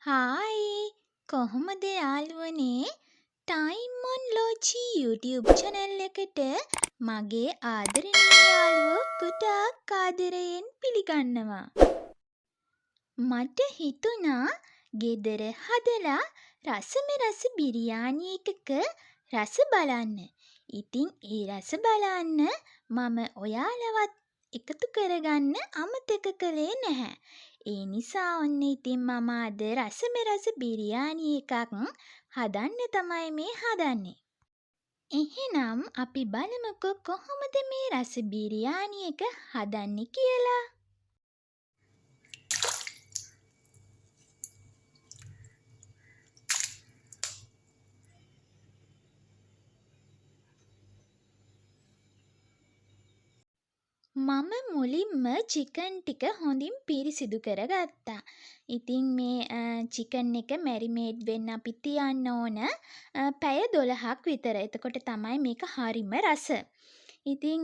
Hi කොහොමද යාළුවනේ time on ලෝචි YouTube channel එකට මගේ ආදරණීය යාළුවෝ ගොඩාක් ආදරයෙන් පිළිගන්නවා. මට හිතුණා ගෙදර හදලා රසම බිරියානි එකක රස බලන්න. ඉතින් ඒ රස බලන්න මම ඔයාලවත් එකතු කරගන්න අමතක කළේ නැහැ. ඒ නිසා ඔන්න ඉතින් මම අද රස බිරියානි එකක් හදන්න තමයි මේ හදන්නේ. එහෙනම් අපි බලමුකෝ කොහොමද මේ රස බිරියානි එක හදන්නේ කියලා. මම මුලින්ම චිකන් ටික හොඳින් පිරිසිදු කරගත්තා. ඉතින් මේ චිකන් එක මැරිනේට් වෙන්න අපි තියන්න ඕන පැය 12ක් විතර. එතකොට තමයි මේක හරිම රස. ඉතින්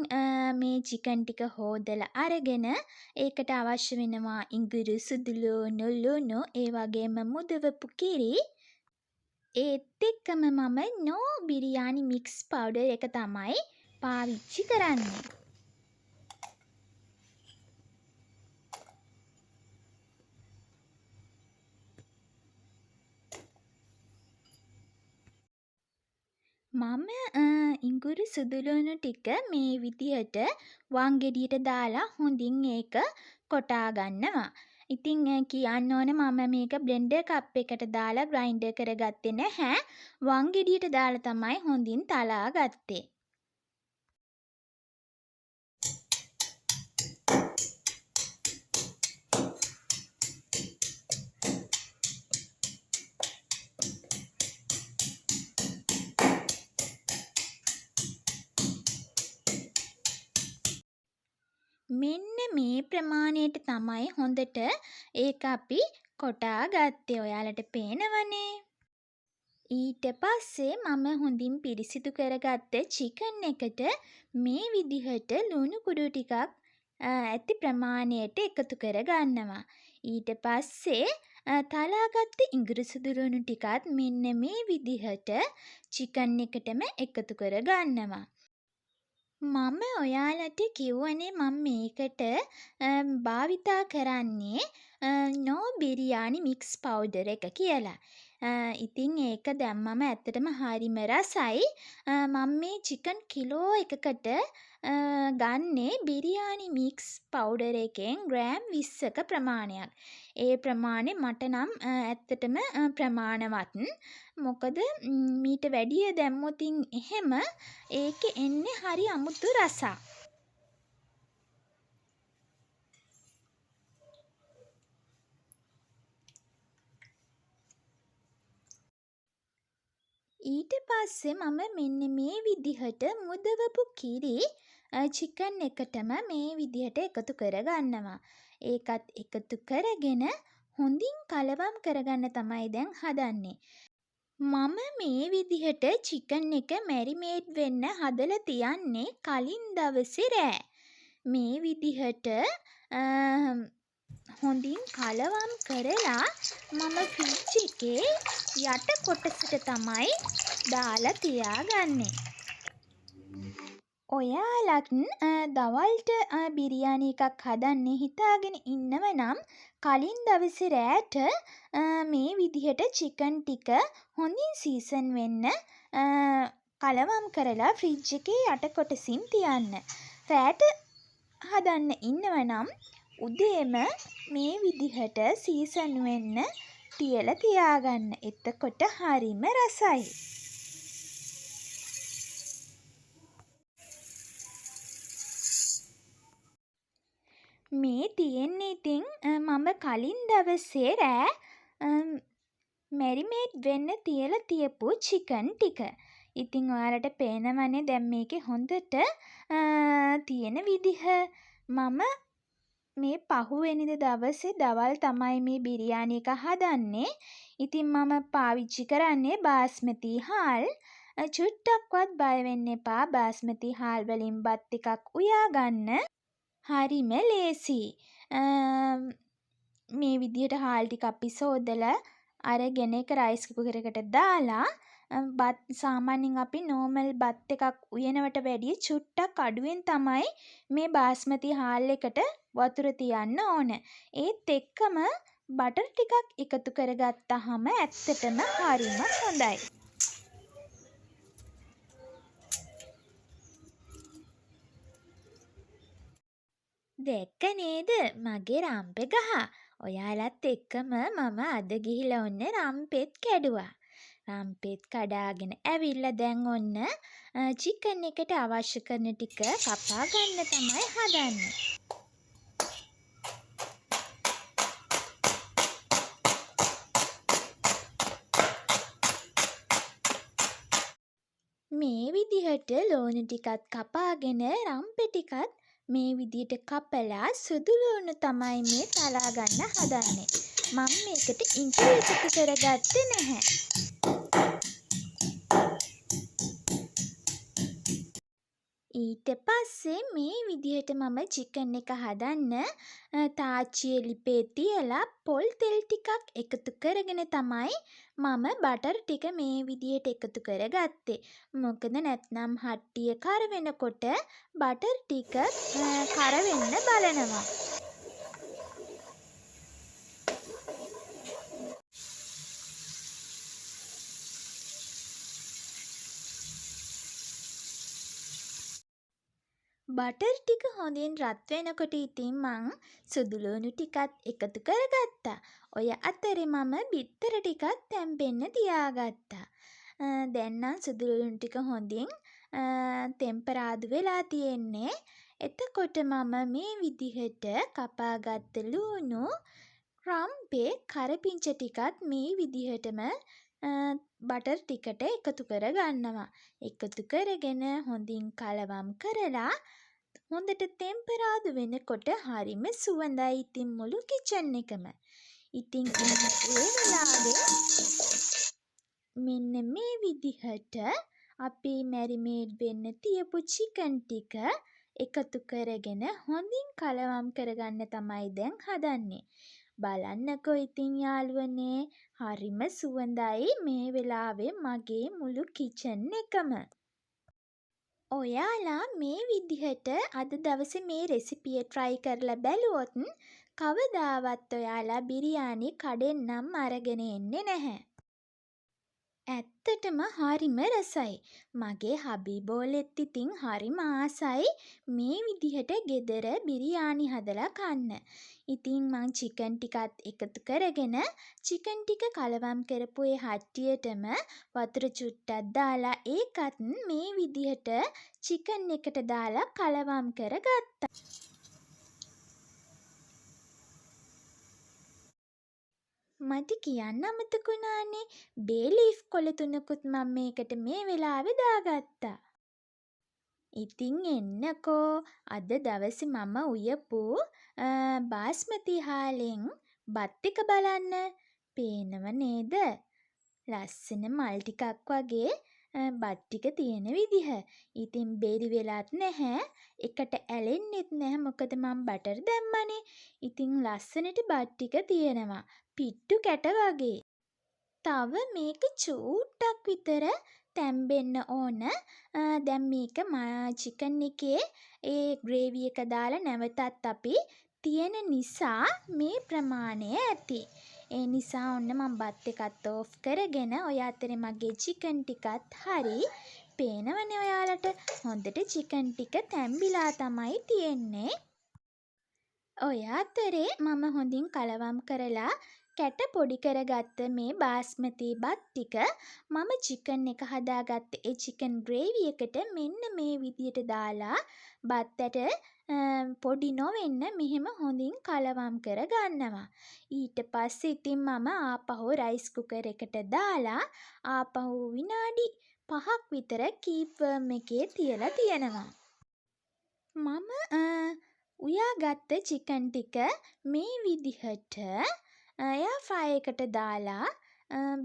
මේ චිකන් ටික හොදලා අරගෙන ඒකට අවශ්‍ය වෙනවා ඉඟුරු සුදුලූණු ලුණු ඒ වගේම මුදවපු කිරි. ඒත් එක්කම මම නෝ බිරියානි මික්ස් පවුඩර් එක තමයි පාවිච්චි කරන්නේ. මම ඉඟුරු සුදුලුණු ටික මේ විදිහට වංගෙඩියට දාලා හොඳින් ඒක කොටා ගන්නවා. ඉතින් කියන්න ඕන මම මේක බ්ලෙන්ඩර් කප් එකට දාලා ග්‍රයින්ඩර් කරගත්තේ නැහැ. වංගෙඩියට දාලා තමයි හොඳින් තලා ගත්තේ. මෙන්න මේ ප්‍රමාණයට තමයි හොඳට ඒක අපි කොටා ගත්තේ. ඔයාලට පේනවනේ. ඊට පස්සේ මම හොඳින් පිරිසිදු කරගත්ත චිකන් එකට මේ විදිහට ලුණු කුඩු ටිකක් ඇති ප්‍රමාණයට එකතු කර ගන්නවා. ඊට පස්සේ තලාගත්ත ඉඟුරු සුදුලුණු ටිකත් මෙන්න මේ විදිහට චිකන් එකටම එකතු කර ගන්නවා. මම ඔයාලට කිව්වනේ මම මේකට භාවිතා කරන්නේ නෝ බිරියානි මික්ස් පවුඩර් එක කියලා. ඉතින් ඒක දැම්මම ඇත්තටම හරිම රසයි. මම මේ චිකන් කිලෝ එකකට ගන්නේ බිරියානි මික්ස් පවුඩර් එකෙන් ග්‍රෑම් 20ක ප්‍රමාණයක්. ඒ ප්‍රමාණය මට නම් ඇත්තටම ප්‍රමාණවත්. මොකද මීට වැඩිය දැම්මොතින් එහෙම ඒකේ එන්නේ හරි අමුතු රසක්. ඊට පස්සේ මම මෙන්න මේ විදිහට මුදවපු කිරි චිකන් එකටම මේ විදිහට එකතු කරගන්නවා. ඒකත් එකතු කරගෙන හොඳින් කලවම් කරගන්න තමයි දැන් හදන්නේ. මම මේ විදිහට චිකන් එක මැරිනේට් වෙන්න හදලා තියන්නේ කලින් දවසේ රෑ. මේ විදිහට හොඳින් කලවම් කරලා මම ෆ්‍රිජ් එකේ යට කොටසට තමයි දාලා තියාගන්නේ. ඔයාලත් දවල්ට බිරියානි එකක් හදන්න හිතාගෙන ඉන්නව නම් කලින් දවසේ රෑට මේ විදිහට චිකන් ටික හොඳින් සීසන් වෙන්න කලවම් කරලා ෆ්‍රිජ් එකේ යට කොටසින් තියන්න. රෑට හදන්න ඉන්නව නම් උදේම මේ විදිහට සීසන් වෙන්න තියලා තියාගන්න. එතකොට හරිම රසයි. මේ තියෙන්නේ ඉතින් මම කලින් දවසේ රෑ මැරිනේට් වෙන්න තියලා තියපු චිකන් ටික. ඉතින් ඔයාලට පේනවනේ දැන් මේකේ හොඳට තියෙන විදිහ. මම මේ පහුවෙනිද දවසේ දවල් තමයි මේ බිරියානි එක හදන්නේ. ඉතින් මම පාවිච්චි කරන්නේ බාස්මති හාල්. චුට්ටක්වත් බය වෙන්න එපා. බාස්මති හාල් වලින් බත් ටිකක් උයා ගන්න. හරිම ලේසි. මේ විදිහට හාල් ටික අපි සෝදලා අරගෙන ඒක රයිස් කුකරයකට දාලා බත් සාමාන්‍යයෙන් අපි නෝමල් බත් එකක් උයනවට වැඩිය චුට්ටක් අඩුවෙන් තමයි මේ බාස්මති හාල් එකට වතුර තියන්න ඕන. ඒත් එක්කම බටර් ටිකක් එකතු කරගත්තාම ඇත්තටම හරිම හොඳයි. දැක්ක නේද මගේ රම්පෙ ගහ? ඔයාලත් එක්කම මම අද ගිහිලා ඔන්න රම්පෙත් කැඩුවා. රම්පෙත් කඩාගෙන ඇවිල්ලා දැන් ඔන්න චිකන් එකට අවශ්‍ය කරන ටික කපා ගන්න තමයි හදන්නේ. මේ විදිහට ලෝණු ටිකත් කපාගෙන රම්පෙ ටිකත් මේ විදිහට කපලා සුදු ලුණු තමයි මේ තලා ගන්න හදන්නේ. මම මේකට ඉඟි එකතු කරගත්තේ නැහැ. ඊට පස්සේ මේ විදිහට මම චිකන් එක හදන්න තාච්චියේ ලිපේ තියලා පොල් තෙල් ටිකක් එකතු කරගෙන තමයි මම බටර් ටික මේ විදිහට එකතු කරගත්තේ. මොකද නැත්නම් හට්ටිය කර වෙනකොට බටර් ටික කර වෙන්න බලනවා. බටර් ටික හොඳින් රත් වෙනකොට ඉතින් මං සුදු ලුණු ටිකත් එකතු කරගත්තා. ඔය අතරේ මම බිත්තර ටිකක් තැම්පෙන්න තියාගත්තා. දැන් නම් සුදු ලුණු ටික හොඳින් තෙම්පරාදු වෙලා තියෙන්නේ. එතකොට මම මේ විදිහට කපාගත්ත ලුණු රම්පේ කරපිංච ටිකත් මේ විදිහටම බටර් ටිකට එකතු කරගන්නවා. එකතු කරගෙන හොඳින් කලවම් කරලා හොඳට තෙම්පරාදු වෙනකොට හරිම සුවඳයි ඉතින් මුළු කිචන් එකම. ඉතින් ඒ වෙලාවේ මෙන්න මේ විදිහට අපි මැරිනේඩ් වෙන්න තියපු චිකන් ටික එකතු කරගෙන හොඳින් කලවම් කරගන්න තමයි දැන් හදන්නේ. බලන්නකෝ ඉතින් යාළුවනේ හරිම සුවඳයි මේ වෙලාවේ මගේ මුළු කිචන් එකම. ඔයාලා මේ විදිහට අද දවසේ මේ රෙසිපිය try කරලා බැලුවොත් කවදාවත් ඔයාලා බිරියානි කඩෙන් නම් අරගෙන එන්නේ නැහැ. ඇත්තටම හරිම රසයි. මගේ හබීබෝලෙත් ඉතින් හරිම ආසයි මේ විදිහට ගෙදර බිරියානි හදලා කන්න. ඉතින් මං චිකන් ටිකත් එකතු කරගෙන චිකන් ටික කලවම් කරපු ඒ හට්ටියටම වතුර චුට්ටක් දාලා ඒකත් මේ විදිහට චිකන් එකට දාලා කලවම් කරගත්තා. මට කියන්න අමතක වුණානේ බේ ලීෆ් කොළ තුනකුත් මම මේකට මේ වෙලාවේ දාගත්තා. ඉතින් එන්නකෝ අද දවසේ මම උයපු බාස්මති හාලෙන් බත් එක බලන්න. පේනව නේද? ලස්සන මල් ටිකක් වගේ බත් ටික තියෙන විදිහ. ඉතින් බෙරි වෙලත් නැහැ. එකට ඇලෙන්නෙත් නැහැ මොකද මම බටර් දැම්මනේ. ඉතින් ලස්සනට බත් ටික තියෙනවා. පිට්ටු කැට වගේ. තව මේක චූට්ටක් විතර තැම්බෙන්න ඕන. දැන් මේක චිකන් එකේ ඒ ග්‍රේවි එක දාලා නැවතත් අපි තියෙන නිසා මේ ප්‍රමාණය ඇති. ඒ නිසා ඔන්න මම බත් එකත් ඕෆ් කරගෙන ඔය අතරේ මගේ චිකන් ටිකත් හරි පේනවනේ ඔයාලට. හොඳට චිකන් ටික තැම්බිලා තමයි තියෙන්නේ. ඔය අතරේ මම හොඳින් කලවම් කරලා කැට පොඩි කරගත්ත මේ බාස්මති බත් ටික මම චිකන් එක හදාගත්ත ඒ චිකන් ග්‍රේවි එකට මෙන්න මේ විදියට දාලා බත්තට පොඩි නොවෙන්න මෙහෙම හොඳින් කලවම් කර ගන්නවා. ඊට පස්සේ ඉතින් මම ආපහු රයිස් කුකර් එකට දාලා ආපහු විනාඩි 5ක් විතර කීප් වර්ම් එකේ තියලා තියෙනවා. මම උයාගත්ත චිකන් ටික මේ විදිහට එයා ෆ්‍රයි එකට දාලා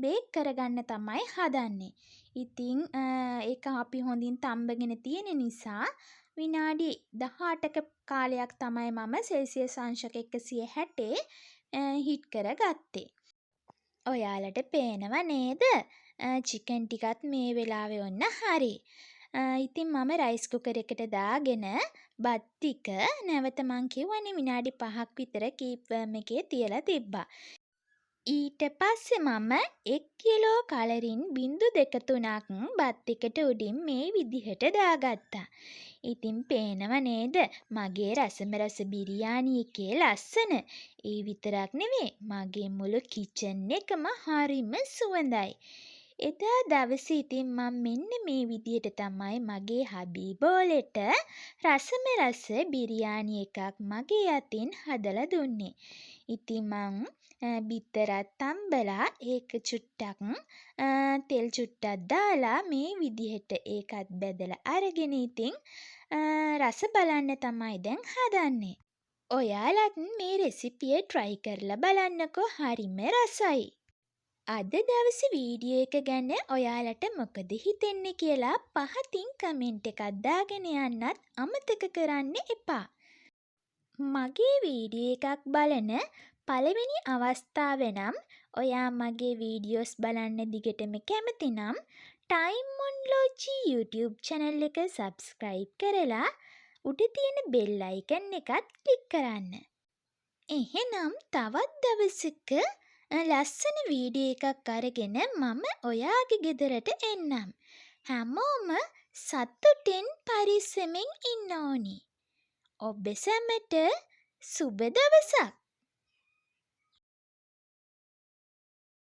බේක් කරගන්න තමයි හදන්නේ. ඉතින් ඒක අපි හොඳින් තම්බගෙන තියෙන නිසා විනාඩි 18ක කාලයක් තමයි මම සෙල්සියස් අංශක 160 හිට් කරගත්තේ. ඔයාලට පේනව නේද? චිකන් ටිකත් මේ වෙලාවේ ඔන්න හරි. ඉතින් මම රයිස් කුකර් එකට දාගෙන බත් ටික නැවත මං කිව්වනේ විනාඩි 5ක් විතර කීප් වර්ම් එකේ තියලා තිබ්බා. ඊට පස්සේ මම 1 කිලෝ කලරින් 0.3ක් බත් එකට උඩින් මේ විදිහට දාගත්තා. ඉතින් පේනව නේද මගේ රසම රස බිරියානි එකේ ලස්සන. ඒ විතරක් නෙවෙයි මගේ මුළු කිචන් එකම හරිම සුවඳයි. එදා දවසේ ඉතින් මම මෙන්න මේ විදිහට තමයි මගේ හබීබෝලෙට රසම රස බිරියානි එකක් මගේ අතින් හදලා දුන්නේ. ඉතින් මං බිත්තරත් තම්බලා ඒක චුට්ටක් තෙල් චුට්ටක් දාලා මේ විදිහට ඒකත් බෙදලා අරගෙන ඉතින් රස බලන්න තමයි දැන් හදන්නේ. ඔයාලත් මේ රෙසිපිය try කරලා බලන්නකෝ හරිම රසයි. අද දවසේ වීඩියෝ එක ගැන ඔයාලට මොකද හිතෙන්නේ කියලා පහතින් කමෙන්ට් එකක් දාගෙන යන්නත් අමතක කරන්න එපා. මගේ වීඩියෝ එකක් බලන පළවෙනි අවස්ථාව නම් ඔයා මගේ වීඩියෝස් බලන්න දිගටම කැමති නම් TimeOnLogy YouTube channel එක subscribe කරලා උඩ තියෙන bell icon එකත් click කරන්න. එහෙනම් තවත් දවසක ලස්සන වීඩියෝ එකක් අරගෙන මම ඔයාගේ ගෙදරට එන්නම්. හැමෝම සතුටින් පරිස්සමෙන් ඉන්න ඕනි. ඔබ සැමට සුබ දවසක්.